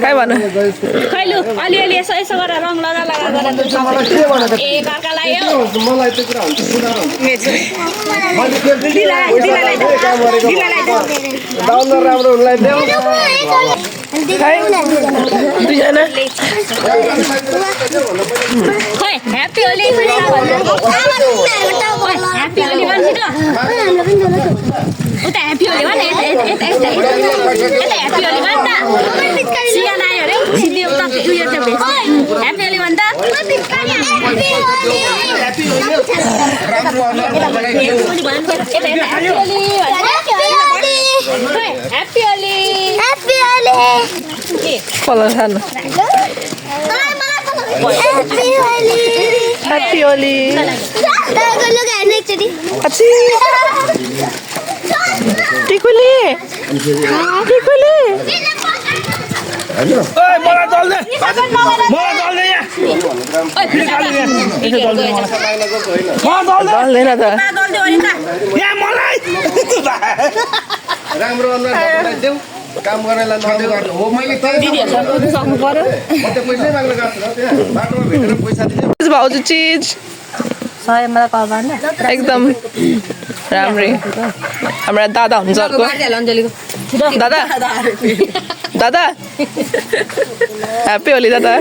काय भन खै लु अलिअलि यसो यसो गरेर रङ लगा गरेर एक अर्कालाई हो मलाई त्यो कुरा हुन्छ दाउन राम्रो हुनलाई देऊ दुईजना खै ह्यापी होली ह्यापी होली भन्छ उता ह्यापी होली भन यता ह्यापी होली भन त सियान आयो अरे सिधै उता उयो चाहिँ भेट्छ ह्यापी होली भन त ह्यापी होली कलर खानु ह्याप्पी होली टिकुली टिकुली मलाई दल्दे यहाँ दल्दैन त यहाँ मलाई राम्रो अनुहार देऊ काम गर्नलाई नदेऊ हो मैले सक्नु पर्यो म त पैसै माग्न गएको छु त्यहाँ बाटोमा भेटेर पैसा दिन्छु भाउजू चिज एकदम राम्रै हाम्रा दादा हुन्छ अर्को दादा दादा ह्याप्पी होली दादा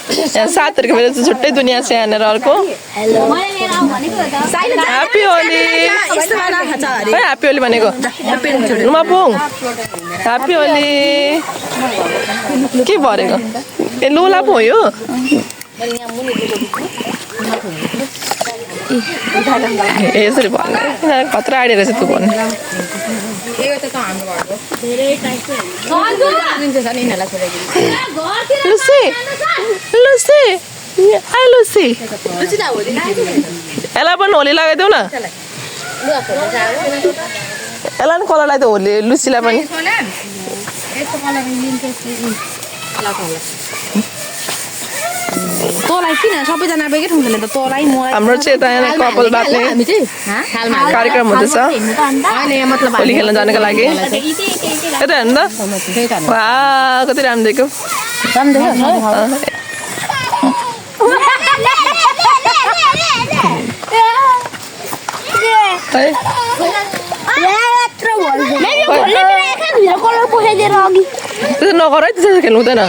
यहाँ साथीहरूको मेरो चाहिँ छुट्टै दुनियाँ छ यहाँनिर अर्को ह्याप्पी होली ह्याप्पी होली भनेको नुमापुङ ह्याप्पी होली के भरेको ए लोला पो हो यो यसरी भन्नु खतरा आइडिया रहेछ तँ भन्नु लुसी लुसी आई लुसी यसलाई पनि होली लगाइदेऊ न यसलाई पनि कलर लगाइदेऊ होली लुसीलाई पनि तँलाई किन सबैजना बेकै ठुल्छले त तँलाई म हाम्रो चाहिँ यता यहाँ कपाल बाट्ने कार्यक्रम हुँदैछ होली खेल्न जानको लागि यता हेर्नु त वा कति राम्रो दिएको त्यसो नगर है त्यसो खेल्नु हुँदैन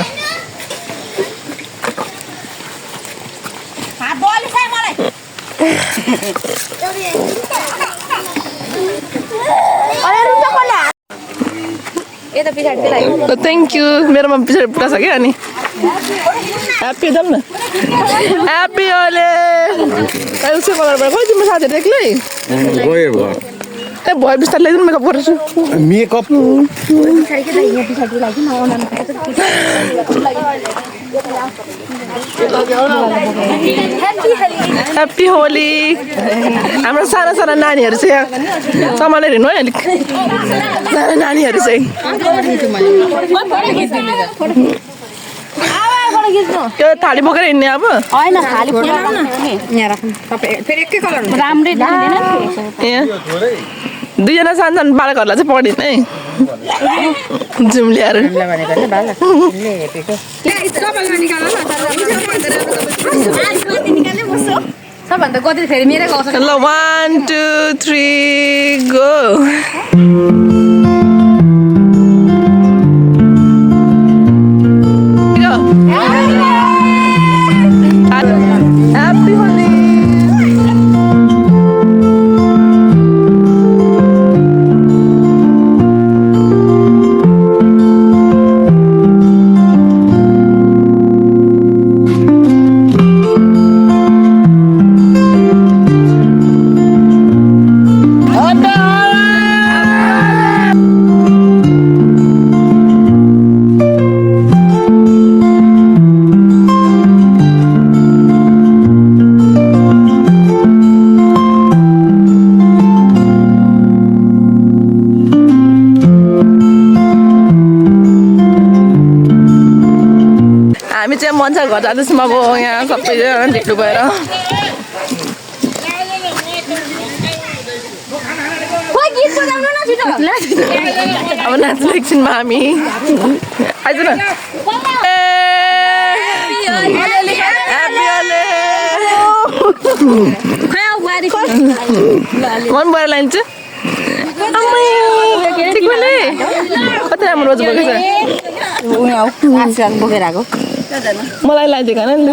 थ्याङ्क यू मेरोमा पछाडि पुरा छ क्या अनि ह्याप्पी जाऊँ न ह्याप्पी होली उसको कलरबाट खोइ तिम्रो साथीहरू एक्लै गयो ए भयो बिस्तारै ल्याइदिनु मेकअप गर्छु मेकअप ह्याप्पी होली हाम्रो साना साना नानीहरू चाहिँ यहाँ सम्हालेर हिँड्नु है अलिक साना नानीहरू चाहिँ त्यो थाली बोकेर हिँड्ने अब होइन खाली यहाँ राख्नु फेरि एकै कलर राम्रै यहाँ दुईजना सानो सानो बालकहरूलाई चाहिँ पढिन् है जुम्लियाहरू सबभन्दा कति फेरि मेरै गाउँछ ल 1 2 3 गो Happy Holi. हामी चाहिँ मन्छा घर जाँदैछौँ अब यहाँ सबैजना ढिलो भएर अब नाच्नु एकछिनमा हामी आइज न मन भएर लान्छ कति राम्रो रोज बोकेको छ मलाई लगाइदिएको होइन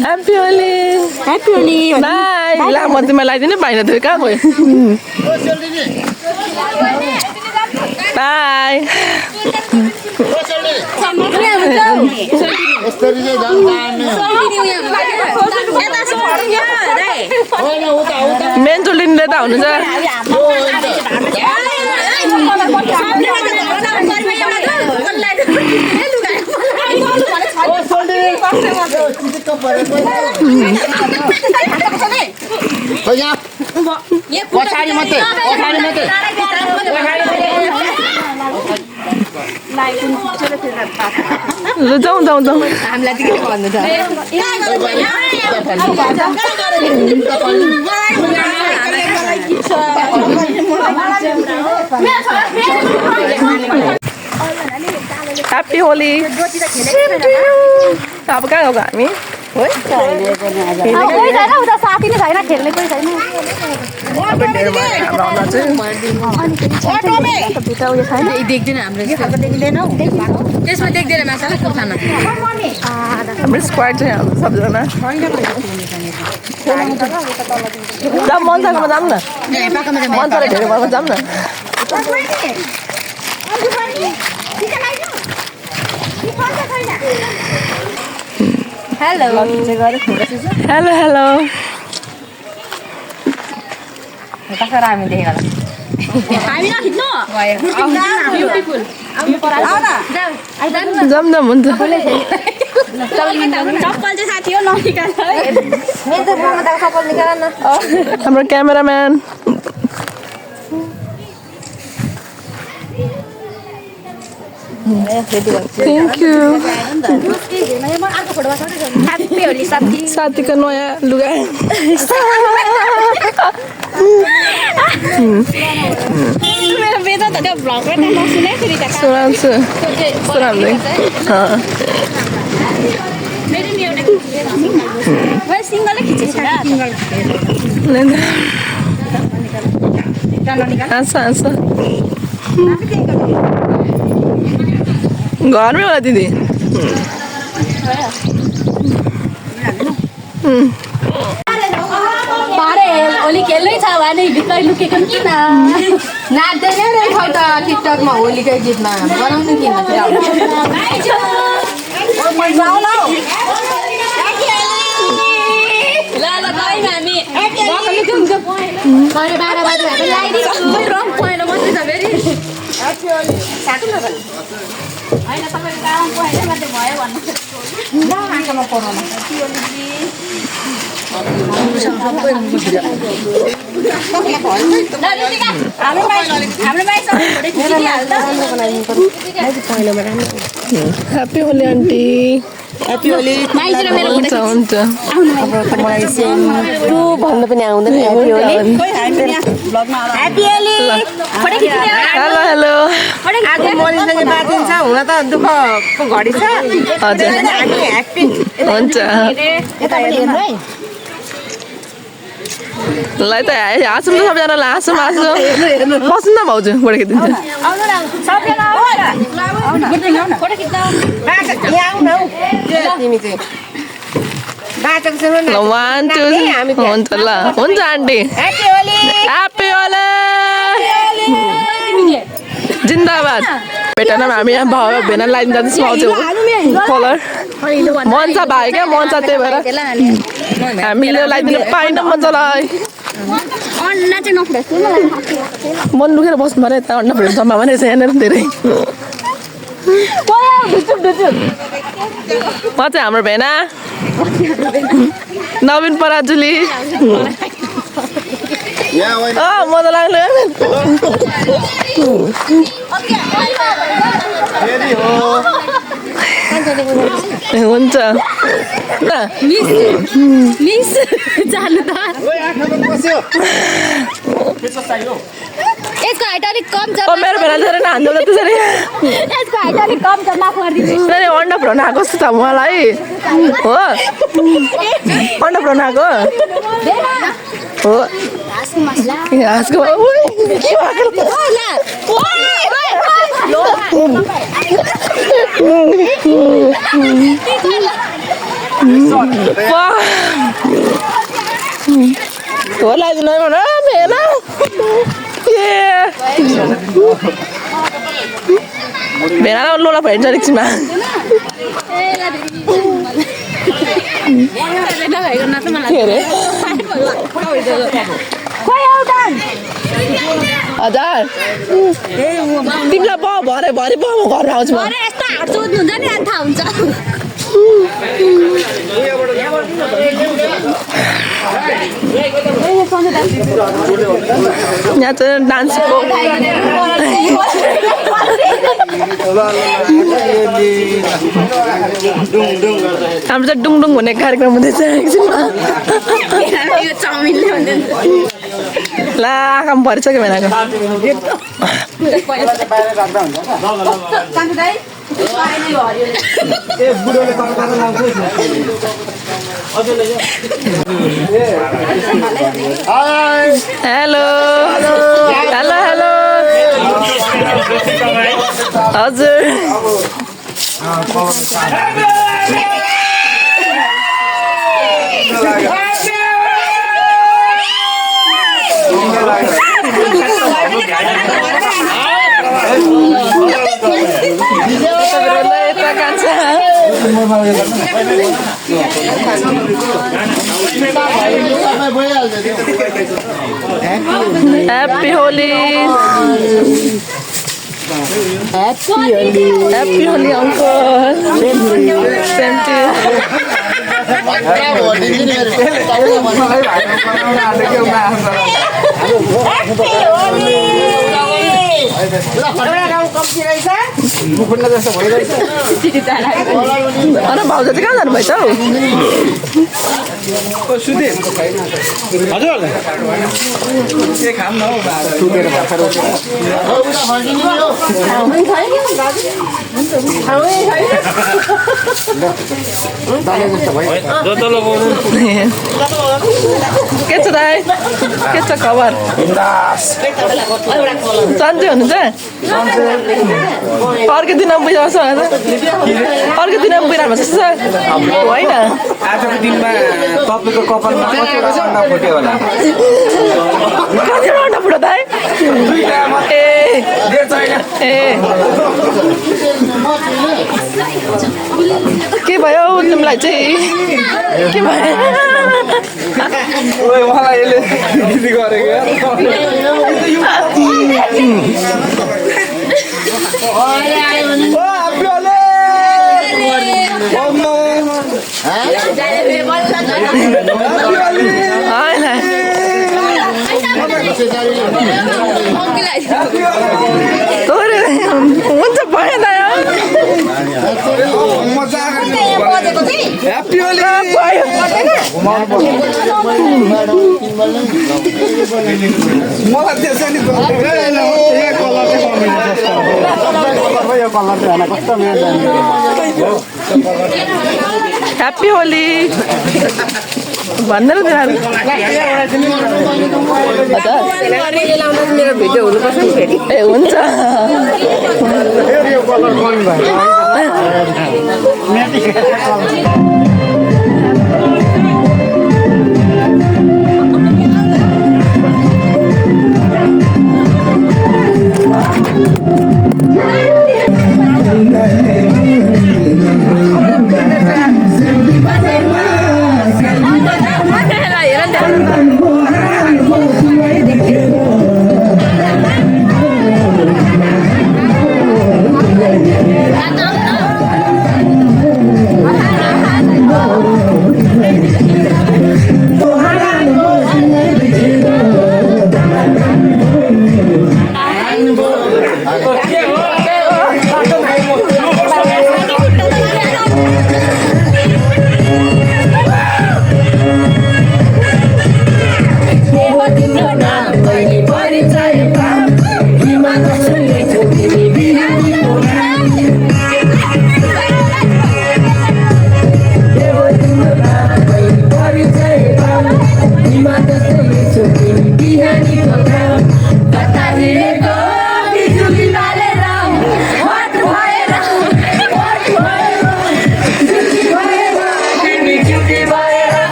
ह्याप्पी होली बाई ला म तिमीलाई लगाइदिने पाइन थियो कहाँ गयो बाई मेन चुलिनीले त हुनुहुन्छ पछाडि मात्रै ल जाउँ जाउँ जाउँ ह्याप्पी होली अब कहाँ गएको हामी साथी नै छैन खेल्ने कोही छैन देख्दैन हाम्रो त्यसमा देख्दैन माछा खाना हाम्रो स्क्वाड चाहिँ हाम्रो सबजना जाऊँ मन्साकोमा जाऊँ न मन्साले ढेर घरमा जाऊँ न हेलो हेलो हेलो हामी नखिच्नु ब्युटिफुल जाऊँ जाऊँ हुन्छ चप्पल चाहिँ साथी हो ननिकाल चप्पल निकाल न हाम्रो cameraman thank you happy Holi साथी साथीको नयाँ लुगा मेरो बेदा त त्यो भ्लगबाट नसुने फेरि त सुनाउँछु सुनाउँदै मेरो नि एउटा मैले सिङ्गलै खिचेको हाँस हाँस घरमै होला दिदी होली खेल्नै छ भने भित्र लुकेको किन नाच्दैन रहेछ त टिकटकमा होलीकै गीतमा बनाउनु किन happy Holi aunty happy Holi हुन्छ हुन्छ भन्नु पनि आउँदैन happy Holi happy Holi hello hello आज मोलीसँग बाँचिन्छ हुन त दुःखको घडी छ हजुर ह्याप्पी हुन्छ ल त हाँसौँ त सबैजनालाई हाँसौँ हाँसौँ बस्नु न भाउजू बढाइदिन्छ तिमी चाहिँ बाँचेको छैन ल 1 2 हुन्छ ल हुन्छ aunty happy Holi happy Holi जिन्दाबाद भेटन हामी यहाँ भाउ भेना लाइन जाँदैछौँ आउँछौँ कलर मन्चा भयो क्या मन्चा त्यही भएर हामीले लगाइदिनु पाएन मन्चालाई मन लुकेर बस्नु पऱ्यो यता अन्डा फ्रेन्ड सम्भावना रहेछ यहाँनिर धेरै म चाहिँ हाम्रो भेना नवीन पराजुली मजा लाग्यो हुन्छ ल मिस चालु त यसको हाइट अलिक कम छ मेरो बेला धेरै नहान्छ त्यसरी यसको हाइट अलिक कम छ माफ गरिदिनु अन्डा फ्राउन आएको जस्तो छ मलाई हो अन्डा फ्राउन आएको हो हाँसको के हो लाग्दैन भेन भेना लोला भइन्छ एकछिनमा के अरे हजार तिमीलाई भरे भरे म घर आउँछु अरे यस्तो हात सोध्नुहुन्छ नि थाहा हुन्छ यहाँ चाहिँ डान्सको हाम्रो चाहिँ डुङडुङ भन्ने कार्यक्रम हुँदैछ एकछिनमा ला आँखामा परिसक्यो भेनाको हेलो हेलो हेलो हजुर Happy Holi. Happy Holi, uncle. Same to you. अरे भाउजू चाहिँ कहाँ जानुभएछ हौ हजुर के खाम न के छ दाइ के छ खबर सन्चै हुनुहुन्छ अर्को दिन बुझाउँछ अर्को दिन बुझिरहनु भएको छ होइन आजको दिनमा तपाईँको कपालमा कतिवटा अन्डा फुट्यो होला कतिवटा अन्डा फुट्यो दाइ ए के भयो तिमीलाई चाहिँ के भयो मलाई यसले गरेको हुन्छ भएन मलाई त्यसै नि ह्याप्पी होली भन्दैन तिनीहरू मेरो भिडियो हुनुपर्छ नि फेरि ए हुन्छ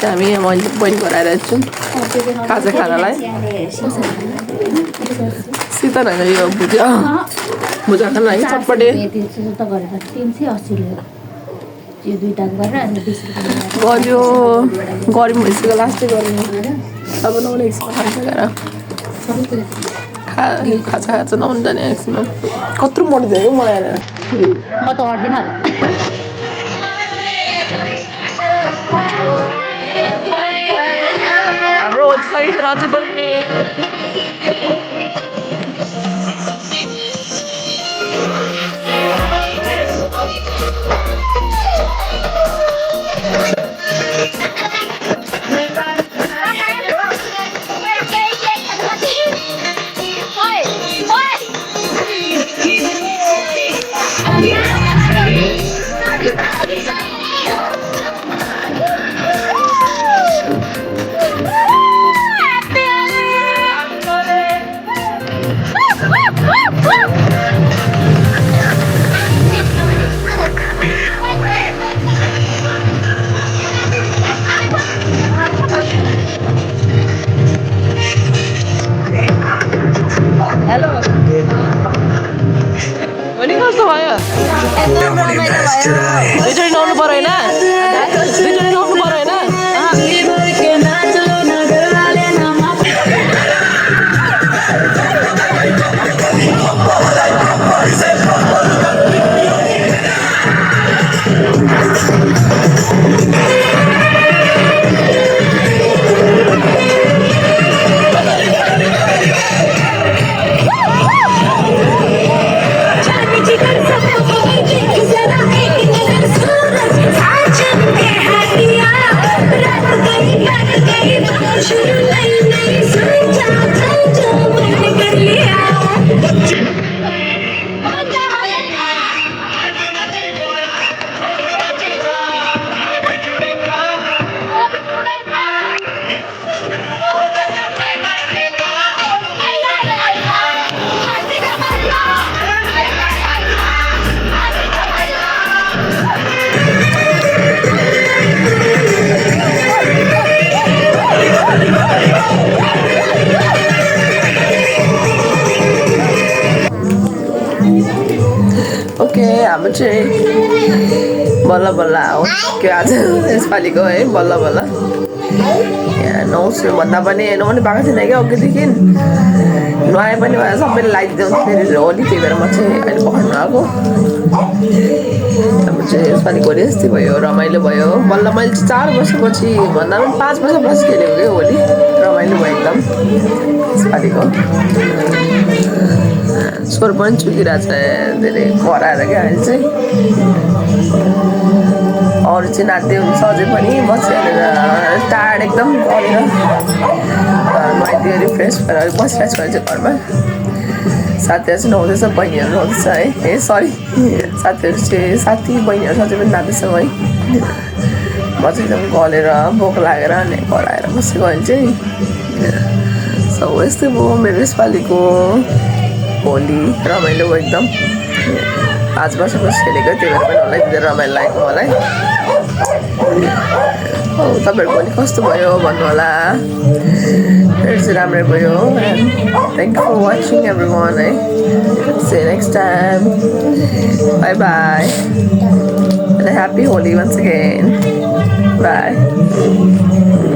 हामी मैले बोइल गराएर छु खाजा खानालाई शीतल होइन यो भुजा भुजा खान लागि चटपटे गऱ्यो गरौँ भइसक्यो लास्टै गरौँ अब नुहाउने एकछिनमा खान्छ गएर खाजा खाजा नुहाउनु जाने एकछिनमा कत्रो मोटो थियो कि मलाई road side Rajabal हाम्रो चाहिँ बल्ल बल्ल हो के आज यसपालिको है बल्ल बल्ल यहाँ नुहाउँछु भन्दा पनि नुहाउनु पाएको थिएन क्या अघिदेखि नुहाए पनि सबैले लगाइदिँदै फेरि होली त्यही भएर म चाहिँ अहिले पकाउनु आएको हाम्रो चाहिँ यसपालि होली यस्तै भयो रमाइलो भयो बल्ल मैले चाहिँ 4 वर्षपछि भन्दा पनि 5 वर्षपछि खेलेको क्या होली रमाइलो भयो एकदम यसपालिको स्वर पनि चुकिरहेको छ धेरै कराएर क्या अहिले चाहिँ अरू चाहिँ नाच्दै हुन्छ अझै पनि बसिहालेर टाढ एकदम गरेर नुहाइदियो रिफ्रेस भएर बसिरहेको छु अहिले चाहिँ घरमा साथीहरू चाहिँ नुहाउँदैछ बहिनीहरू नुहाउँदैछ है ए सरी साथीहरू चाहिँ साथी बहिनीहरू साथी पनि नाच्दैछौँ है म चाहिँ एकदम गलेर भोक लागेर अनि कराएर बसेको अहिले चाहिँ सो यस्तै भयो मेरो यसपालिको होली रमाइलो एकदम 5 वर्षपछि खेलेको त्यही भएर पनि होला धेरै रमाइलो लागेको मलाई तपाईँहरूको पनि कस्तो भयो भन्नु होला मेरो चाहिँ राम्रै भयो thank you for watching everyone है see you next time bye bye and a happy Holi once again bye